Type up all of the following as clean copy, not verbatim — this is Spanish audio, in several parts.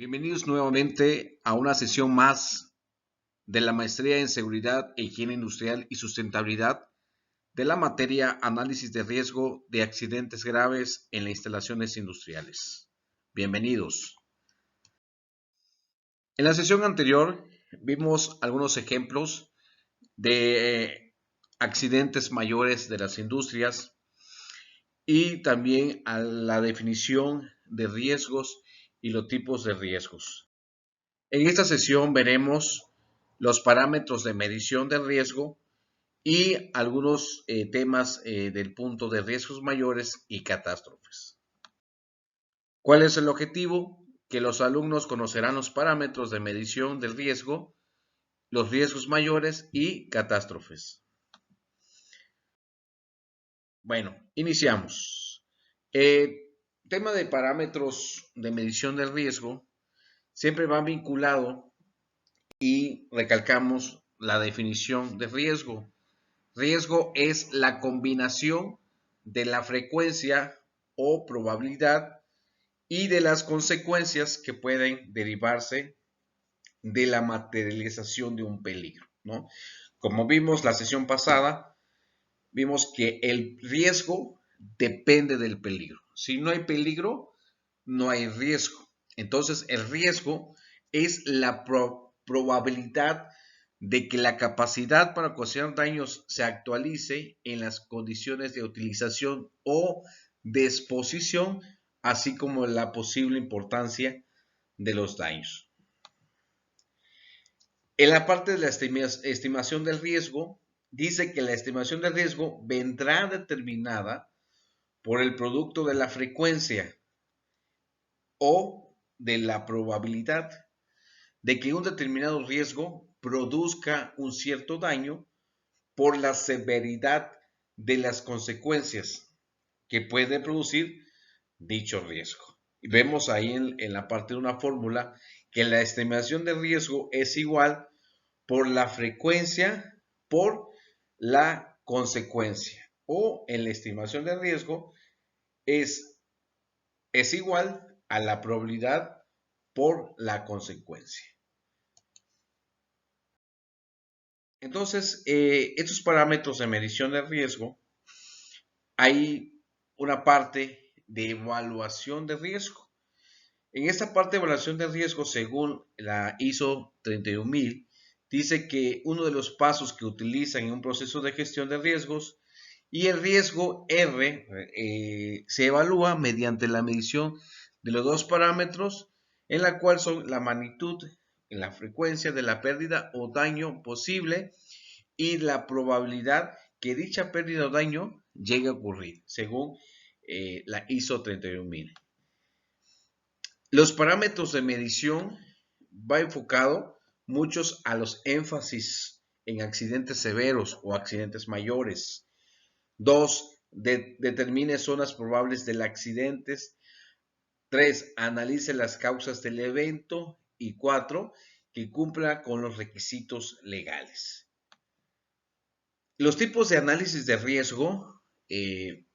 Bienvenidos nuevamente a una sesión más de la Maestría en Seguridad e Higiene Industrial y Sustentabilidad de la materia Análisis de Riesgo de Accidentes Graves en las Instalaciones Industriales. Bienvenidos. En la sesión anterior vimos algunos ejemplos de accidentes mayores de las industrias y también a la definición de riesgos y los tipos de riesgos. En esta sesión veremos los parámetros de medición de riesgo y algunos temas del punto de riesgos mayores y catástrofes. ¿Cuál es el objetivo? Que los alumnos conocerán los parámetros de medición del riesgo, los riesgos mayores y catástrofes. Bueno, iniciamos. Tema de parámetros de medición del riesgo siempre va vinculado y recalcamos la definición de riesgo. Riesgo es la combinación de la frecuencia o probabilidad y de las consecuencias que pueden derivarse de la materialización de un peligro, ¿no? Como vimos la sesión pasada, vimos que el riesgo depende del peligro. Si no hay peligro, no hay riesgo. Entonces, el riesgo es la probabilidad de que la capacidad para ocasionar daños se actualice en las condiciones de utilización o de exposición, así como la posible importancia de los daños. En la parte de la estimación del riesgo, dice que la estimación del riesgo vendrá determinada por el producto de la frecuencia o de la probabilidad de que un determinado riesgo produzca un cierto daño por la severidad de las consecuencias que puede producir dicho riesgo. Y vemos ahí en la parte de una fórmula que la estimación de riesgo es igual por la frecuencia por la consecuencia. O en la estimación de riesgo es igual a la probabilidad por la consecuencia. Entonces, estos parámetros de medición de riesgo, hay una parte de evaluación de riesgo. En esta parte de evaluación de riesgo, según la ISO 31000, dice que uno de los pasos que utilizan en un proceso de gestión de riesgos y el riesgo R se evalúa mediante la medición de los dos parámetros, en la cual son la magnitud, la frecuencia de la pérdida o daño posible y la probabilidad que dicha pérdida o daño llegue a ocurrir, según la ISO 31000. Los parámetros de medición va enfocado muchos a los énfasis en accidentes severos o accidentes mayores. 2. Determine zonas probables del accidente. 3. Analice las causas del evento. Y 4. Que cumpla con los requisitos legales. Los tipos de análisis de riesgo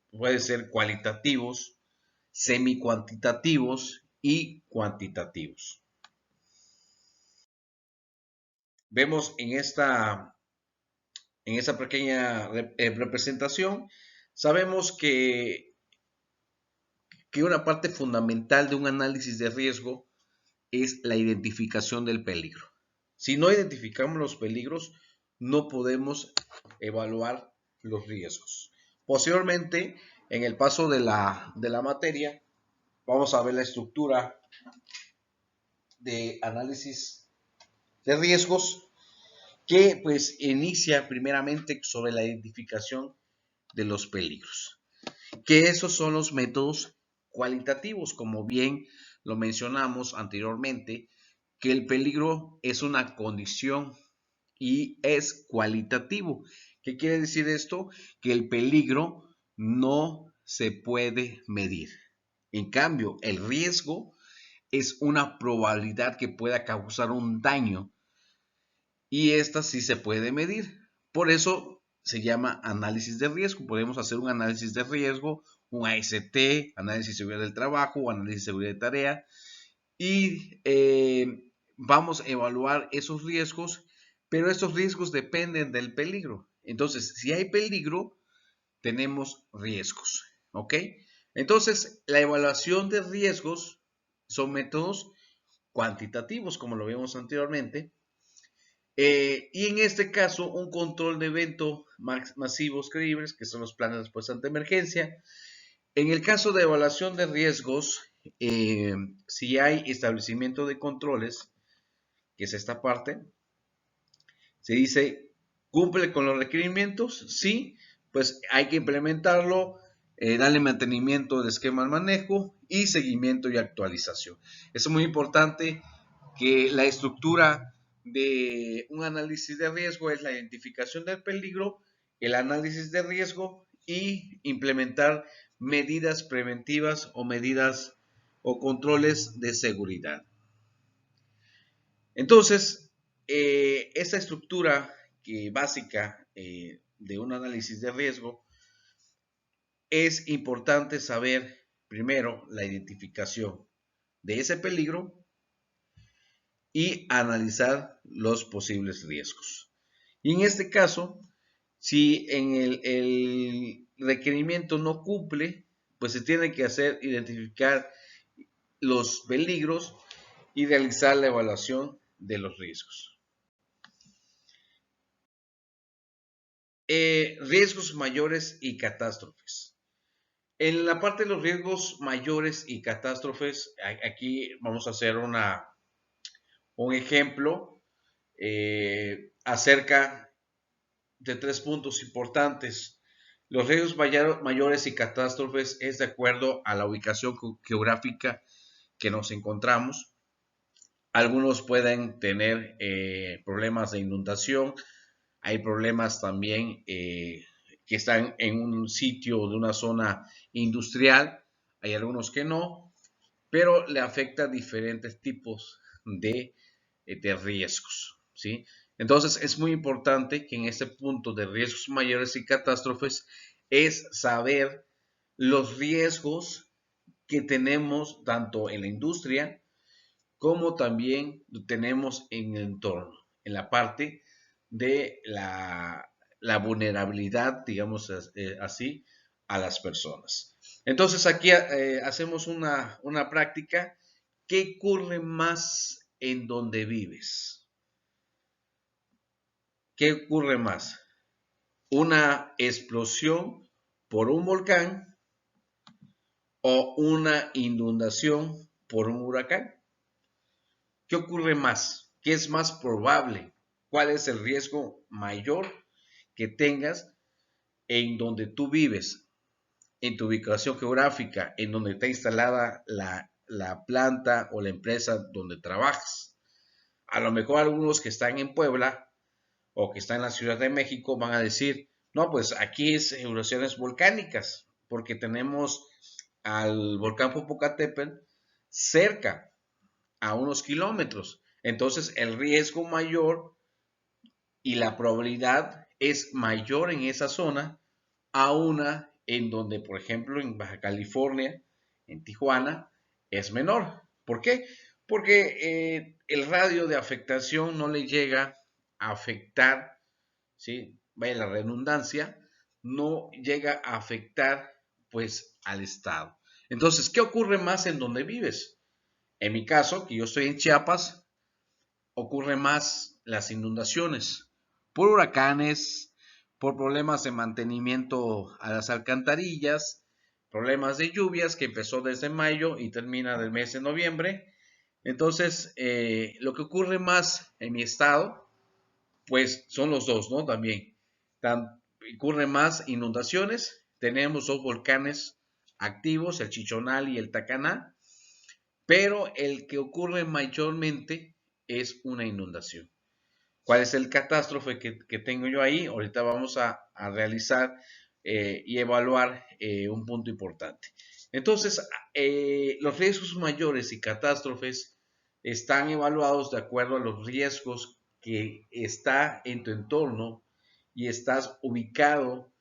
pueden ser cualitativos, semi-cuantitativos y cuantitativos. Vemos en esta pequeña representación, sabemos que una parte fundamental de un análisis de riesgo es la identificación del peligro. Si no identificamos los peligros, no podemos evaluar los riesgos. Posteriormente, en el paso de la materia, vamos a ver la estructura de análisis de riesgos que pues inicia primeramente sobre la identificación de los peligros. Que esos son los métodos cualitativos, como bien lo mencionamos anteriormente, que el peligro es una condición y es cualitativo. ¿Qué quiere decir esto? Que el peligro no se puede medir. En cambio, el riesgo es una probabilidad que pueda causar un daño y esta sí se puede medir. Por eso se llama análisis de riesgo. Podemos hacer un análisis de riesgo, un AST, análisis de seguridad del trabajo o análisis de seguridad de tarea. y vamos a evaluar esos riesgos, pero estos riesgos dependen del peligro. Entonces, si hay peligro, tenemos riesgos, ¿ok? Entonces, la evaluación de riesgos son métodos cuantitativos, como lo vimos anteriormente, y en este caso, un control de eventos masivos creíbles, que son los planes de respuesta ante emergencia. En el caso de evaluación de riesgos, si hay establecimiento de controles, que es esta parte, se dice, ¿cumple con los requerimientos? Sí, pues hay que implementarlo, darle mantenimiento de esquema de manejo y seguimiento y actualización. Es muy importante que la estructura de un análisis de riesgo es la identificación del peligro, el análisis de riesgo y implementar medidas preventivas o medidas o controles de seguridad. Entonces, esta estructura básica de un análisis de riesgo es importante saber primero la identificación de ese peligro y analizar los posibles riesgos. Y en este caso, si en el requerimiento no cumple, pues se tiene que identificar los peligros y realizar la evaluación de los riesgos. Riesgos mayores y catástrofes. En la parte de los riesgos mayores y catástrofes, aquí vamos a hacer un ejemplo acerca de 3 puntos importantes. Los riesgos mayores y catástrofes es de acuerdo a la ubicación geográfica que nos encontramos. Algunos pueden tener problemas de inundación. Hay problemas también que están en un sitio de una zona industrial. Hay algunos que no, pero le afecta diferentes tipos de riesgos, ¿sí? Entonces es muy importante que en este punto de riesgos mayores y catástrofes es saber los riesgos que tenemos tanto en la industria como también tenemos en el entorno, en la parte de la vulnerabilidad, digamos así, a las personas. Entonces aquí hacemos una práctica. ¿Qué ocurre más en donde vives? ¿Qué ocurre más? ¿Una explosión por un volcán o una inundación por un huracán? ¿Qué ocurre más? ¿Qué es más probable? ¿Cuál es el riesgo mayor que tengas en donde tú vives, en tu ubicación geográfica, en donde está instalada la planta o la empresa donde trabajas? A lo mejor algunos que están en Puebla o que están en la Ciudad de México van a decir, no, pues aquí es erupciones volcánicas, porque tenemos al volcán Popocatépetl cerca, a unos kilómetros. Entonces el riesgo mayor y la probabilidad es mayor en esa zona a una en donde, por ejemplo, en Baja California, en Tijuana, es menor. ¿Por qué? Porque el radio de afectación no le llega a afectar, ¿sí? Vaya la redundancia, no llega a afectar pues al estado. Entonces, ¿qué ocurre más en donde vives? En mi caso, que yo estoy en Chiapas, ocurre más las inundaciones por huracanes, por problemas de mantenimiento a las alcantarillas, problemas de lluvias que empezó desde mayo y termina del mes de noviembre. Entonces, lo que ocurre más en mi estado, pues son los dos, ¿no? También ocurre más inundaciones. Tenemos dos volcanes activos, el Chichonal y el Tacaná, pero el que ocurre mayormente es una inundación. ¿Cuál es el catástrofe que tengo yo ahí? Ahorita vamos a realizar y evaluar un punto importante. Entonces, los riesgos mayores y catástrofes están evaluados de acuerdo a los riesgos que está en tu entorno y estás ubicado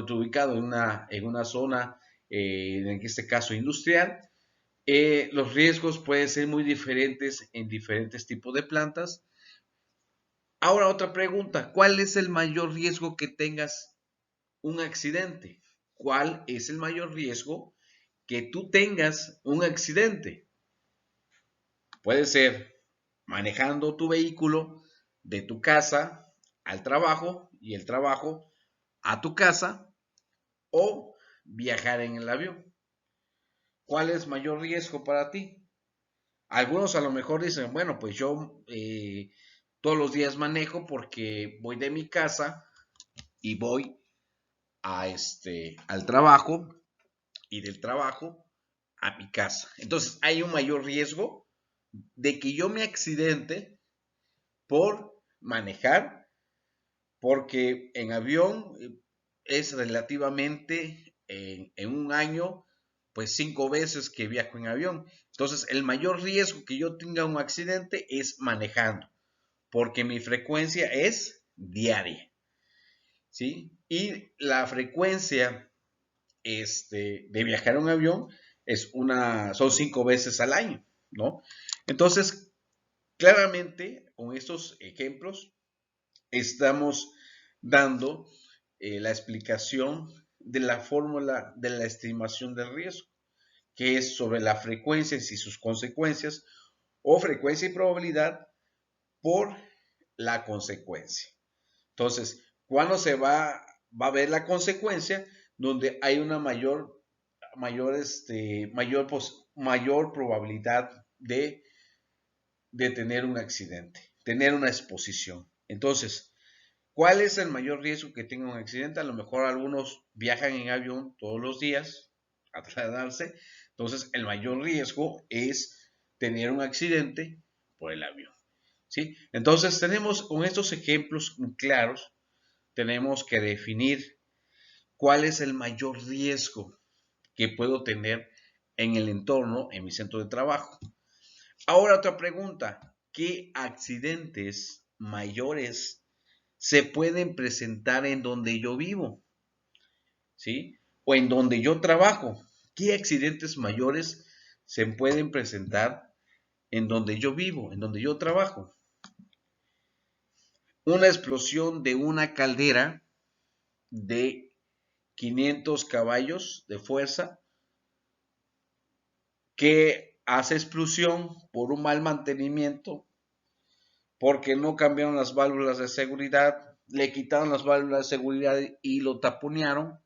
ubicado en una zona, en este caso industrial, Los riesgos pueden ser muy diferentes en diferentes tipos de plantas. Ahora otra pregunta, ¿cuál es el mayor riesgo que tengas un accidente? ¿Cuál es el mayor riesgo que tú tengas un accidente? Puede ser manejando tu vehículo de tu casa al trabajo y el trabajo a tu casa o viajar en el avión. ¿Cuál es mayor riesgo para ti? Algunos a lo mejor dicen, bueno, pues yo todos los días manejo porque voy de mi casa y voy al trabajo y del trabajo a mi casa. Entonces hay un mayor riesgo de que yo me accidente por manejar, porque en avión es relativamente en un año, pues 5 veces que viajo en avión. Entonces el mayor riesgo que yo tenga un accidente es manejando, porque mi frecuencia es diaria, ¿sí? Y la frecuencia de viajar en avión son 5 veces al año, ¿no? Entonces, claramente, con estos ejemplos, estamos dando la explicación de la fórmula de la estimación del riesgo, que es sobre la frecuencia y sus consecuencias, o frecuencia y probabilidad por la consecuencia. Entonces, ¿cuándo va a ver la consecuencia? Donde hay una mayor probabilidad de tener un accidente, tener una exposición. Entonces, ¿cuál es el mayor riesgo que tenga un accidente? A lo mejor algunos viajan en avión todos los días a trasladarse. Entonces, el mayor riesgo es tener un accidente por el avión, ¿sí? Entonces, tenemos con estos ejemplos claros, tenemos que definir cuál es el mayor riesgo que puedo tener en el entorno, en mi centro de trabajo. Ahora otra pregunta, ¿qué accidentes mayores se pueden presentar en donde yo vivo? ¿Sí? O en donde yo trabajo. ¿Qué accidentes mayores se pueden presentar en donde yo vivo, en donde yo trabajo? Una explosión de una caldera de 500 caballos de fuerza que hace explosión por un mal mantenimiento, porque no cambiaron las válvulas de seguridad, le quitaron las válvulas de seguridad y lo taponearon,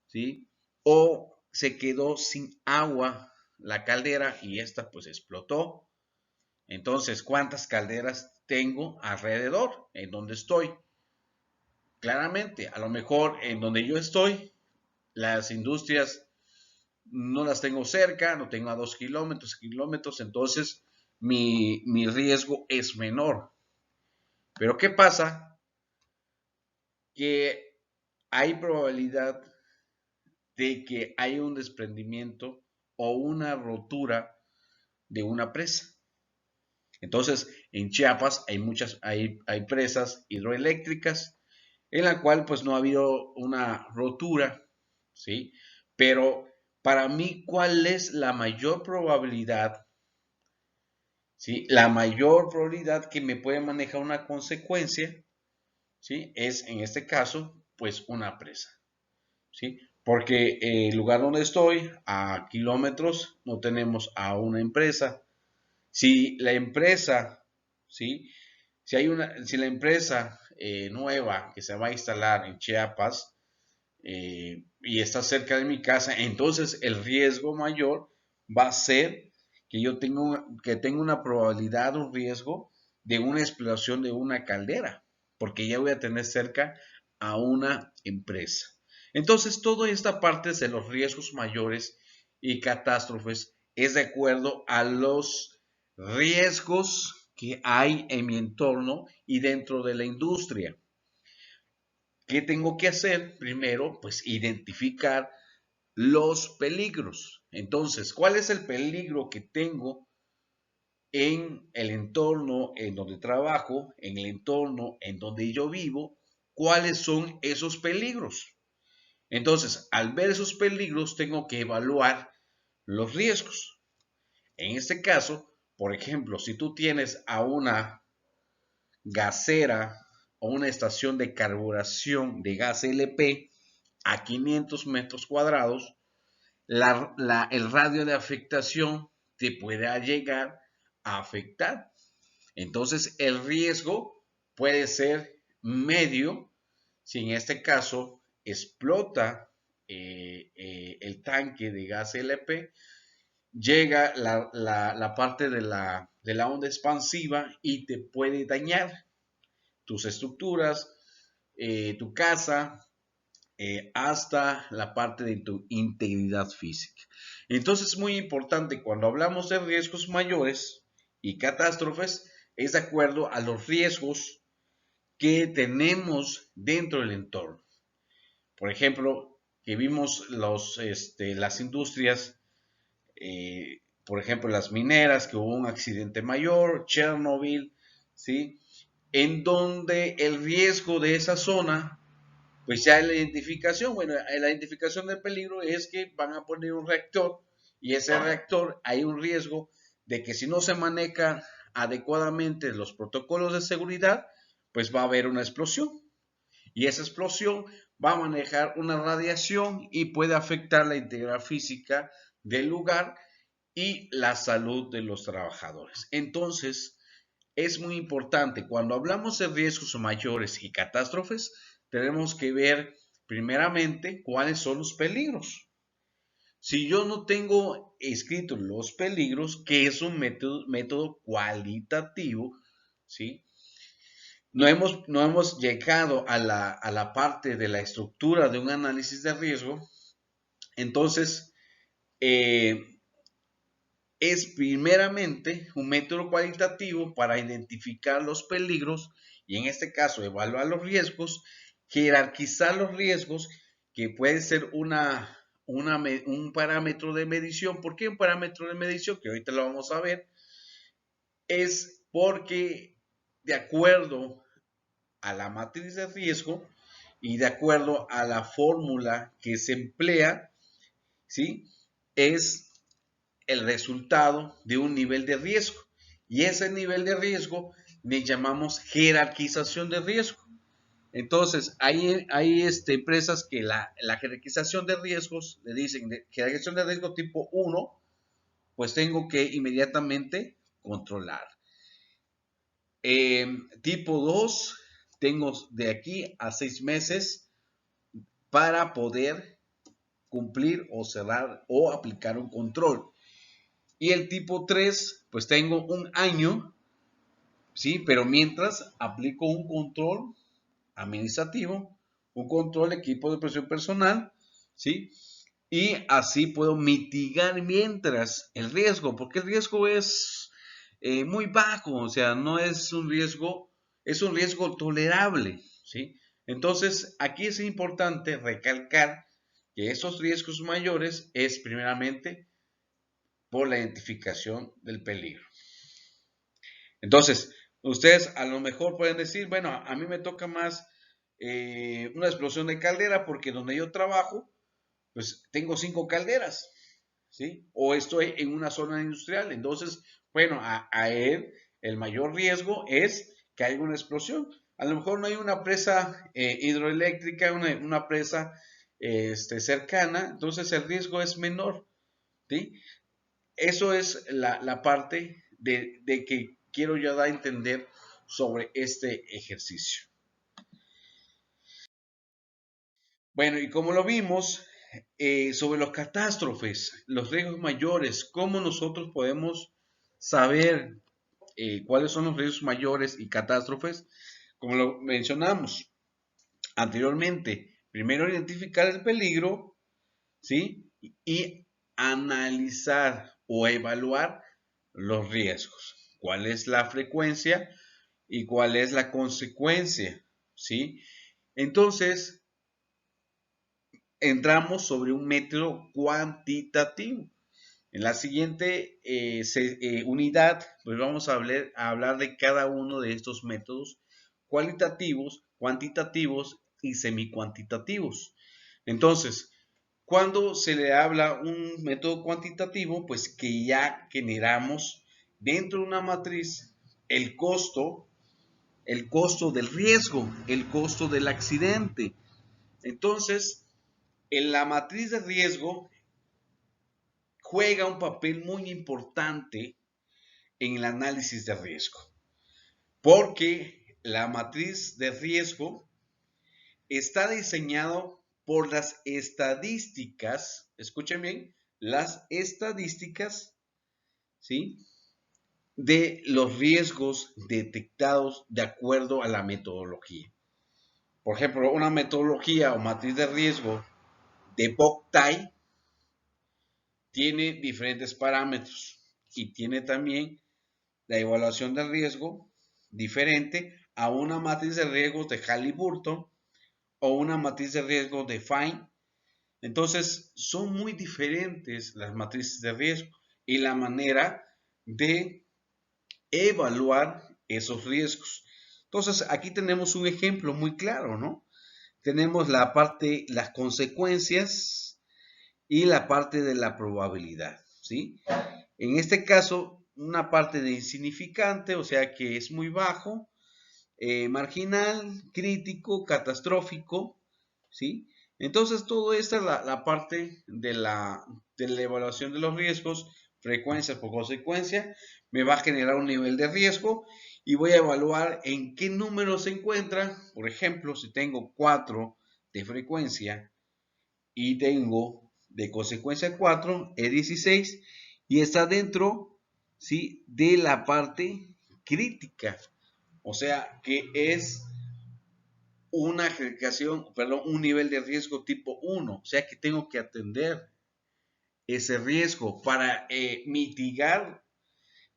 ¿sí? O se quedó sin agua la caldera y esta pues explotó. Entonces, ¿cuántas calderas tengo alrededor en donde estoy? Claramente, a lo mejor en donde yo estoy, las industrias no las tengo cerca, no tengo a 2 kilómetros, entonces mi riesgo es menor. Pero ¿qué pasa? Que hay probabilidad de que haya un desprendimiento o una rotura de una presa. Entonces, en Chiapas hay presas hidroeléctricas en la cual pues no ha habido una rotura, ¿sí? Pero para mí, ¿cuál es la mayor probabilidad? ¿Sí? La mayor probabilidad que me puede manejar una consecuencia, ¿sí? Es en este caso, pues una presa, ¿sí? Porque el lugar donde estoy, a kilómetros, no tenemos a una empresa. Si la empresa, ¿sí? Si la empresa nueva que se va a instalar en Chiapas y está cerca de mi casa, entonces el riesgo mayor va a ser que tenga una probabilidad, un riesgo de una explosión de una caldera, porque ya voy a tener cerca a una empresa. Entonces, toda esta parte de los riesgos mayores y catástrofes es de acuerdo a los riesgos que hay en mi entorno y dentro de la industria. ¿Qué tengo que hacer? Primero, pues identificar los peligros. Entonces, ¿cuál es el peligro que tengo en el entorno en donde trabajo, en el entorno en donde yo vivo? ¿Cuáles son esos peligros? Entonces, al ver esos peligros, tengo que evaluar los riesgos. En este caso, por ejemplo, si tú tienes a una gasera o una estación de carburación de gas LP a 500 metros cuadrados, el radio de afectación te puede llegar a afectar. Entonces, el riesgo puede ser medio si en este caso explota el tanque de gas LP, llega la parte de la onda expansiva y te puede dañar tus estructuras, tu casa, hasta la parte de tu integridad física. Entonces es muy importante cuando hablamos de riesgos mayores y catástrofes, es de acuerdo a los riesgos que tenemos dentro del entorno. Por ejemplo, que vimos las industrias, por ejemplo, las mineras, que hubo un accidente mayor, Chernobyl, ¿sí? En donde el riesgo de esa zona, pues ya la identificación, bueno, la identificación del peligro es que van a poner un reactor y ese reactor hay un riesgo de que si no se maneja adecuadamente los protocolos de seguridad, pues va a haber una explosión y esa explosión va a manejar una radiación y puede afectar la integridad física del lugar y la salud de los trabajadores. Entonces, es muy importante, cuando hablamos de riesgos mayores y catástrofes, tenemos que ver primeramente cuáles son los peligros. Si yo no tengo escrito los peligros, que es un método cualitativo, ¿sí? No hemos llegado a la parte de la estructura de un análisis de riesgo, entonces es primeramente un método cualitativo para identificar los peligros y en este caso evaluar los riesgos, jerarquizar los riesgos, que puede ser un parámetro de medición. ¿Por qué un parámetro de medición? Que ahorita lo vamos a ver. Es porque de acuerdo a la matriz de riesgo y de acuerdo a la fórmula que se emplea, ¿sí? Es el resultado de un nivel de riesgo. Y ese nivel de riesgo le llamamos jerarquización de riesgo. Entonces, hay empresas que la jerarquización de riesgos le dicen, jerarquización de riesgo tipo 1, pues tengo que inmediatamente controlar. Tipo 2, tengo de aquí a 6 meses para poder cumplir o cerrar o aplicar un control. Y el tipo 3, pues tengo un año, ¿sí? Pero mientras aplico un control administrativo, un control de equipo de presión personal, ¿sí? Y así puedo mitigar mientras el riesgo, porque el riesgo es muy bajo, o sea, no es un riesgo, es un riesgo tolerable, ¿sí? Entonces, aquí es importante recalcar que esos riesgos mayores es primeramente por la identificación del peligro. Entonces, ustedes a lo mejor pueden decir, bueno, a mí me toca más una explosión de caldera porque donde yo trabajo, pues tengo 5 calderas, ¿sí? O estoy en una zona industrial. Entonces, bueno, a él el mayor riesgo es que haya una explosión. A lo mejor no hay una presa hidroeléctrica, una presa cercana, entonces el riesgo es menor, ¿sí? Eso es la parte de que quiero yo dar a entender sobre este ejercicio. Bueno, y como lo vimos, sobre los catástrofes, los riesgos mayores, cómo nosotros podemos saber cuáles son los riesgos mayores y catástrofes, como lo mencionamos anteriormente, primero identificar el peligro, ¿sí? Y analizar o evaluar los riesgos. ¿Cuál es la frecuencia y cuál es la consecuencia? ¿Sí? Entonces, entramos sobre un método cuantitativo. En la siguiente unidad, pues vamos a hablar de cada uno de estos métodos cualitativos, cuantitativos y semicuantitativos. Entonces, Cuando se le habla un método cuantitativo, pues que ya generamos dentro de una matriz el costo del riesgo, el costo del accidente. Entonces, en la matriz de riesgo juega un papel muy importante en el análisis de riesgo, porque la matriz de riesgo está diseñado por las estadísticas, escuchen bien, las estadísticas, ¿sí? De los riesgos detectados de acuerdo a la metodología. Por ejemplo, una metodología o matriz de riesgo de Boktai tiene diferentes parámetros y tiene también la evaluación del riesgo diferente a una matriz de riesgos de Halliburton o una matriz de riesgo de Fine. Entonces, son muy diferentes las matrices de riesgo y la manera de evaluar esos riesgos. Entonces, aquí tenemos un ejemplo muy claro, ¿no? Tenemos la parte, las consecuencias y la parte de la probabilidad, ¿sí? En este caso, una parte de insignificante, o sea que es muy bajo, marginal, crítico, catastrófico, ¿sí? Entonces, todo esto es la parte de la evaluación de los riesgos, frecuencia por consecuencia, me va a generar un nivel de riesgo y voy a evaluar en qué número se encuentra. Por ejemplo, si tengo 4 de frecuencia y tengo de consecuencia 4, es 16 y está dentro, ¿sí? De la parte crítica. O sea, que es una agregación, perdón, un nivel de riesgo tipo 1. O sea, que tengo que atender ese riesgo para mitigar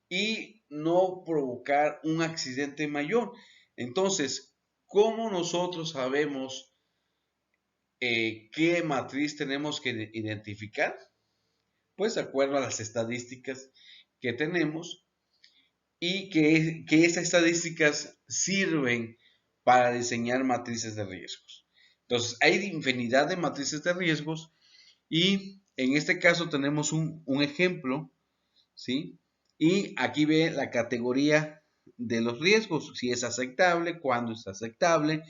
y no provocar un accidente mayor. Entonces, ¿cómo nosotros sabemos qué matriz tenemos que identificar? Pues de acuerdo a las estadísticas que tenemos y que esas estadísticas sirven para diseñar matrices de riesgos. Entonces, hay infinidad de matrices de riesgos y en este caso tenemos un ejemplo, ¿sí? Y aquí ve la categoría de los riesgos, si es aceptable, cuándo es aceptable,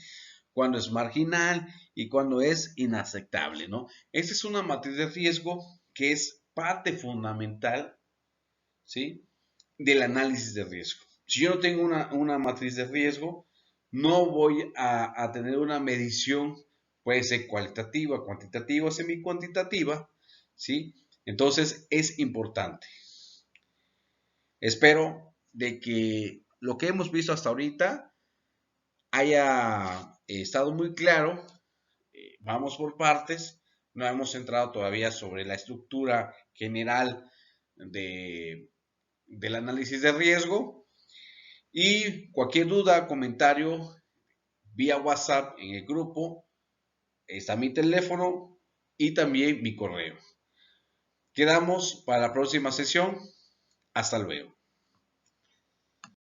cuándo es marginal y cuándo es inaceptable, ¿no? Esta es una matriz de riesgo que es parte fundamental, ¿sí? Del análisis de riesgo. Si yo no tengo una matriz de riesgo, no voy a tener una medición, puede ser cualitativa, cuantitativa, semi-cuantitativa, ¿sí? Entonces es importante. Espero de que lo que hemos visto hasta ahorita haya estado muy claro. Vamos por partes. No hemos entrado todavía sobre la estructura general del análisis de riesgo. Y cualquier duda, comentario vía WhatsApp en el grupo, está mi teléfono y también mi correo. Quedamos para la próxima sesión. Hasta luego.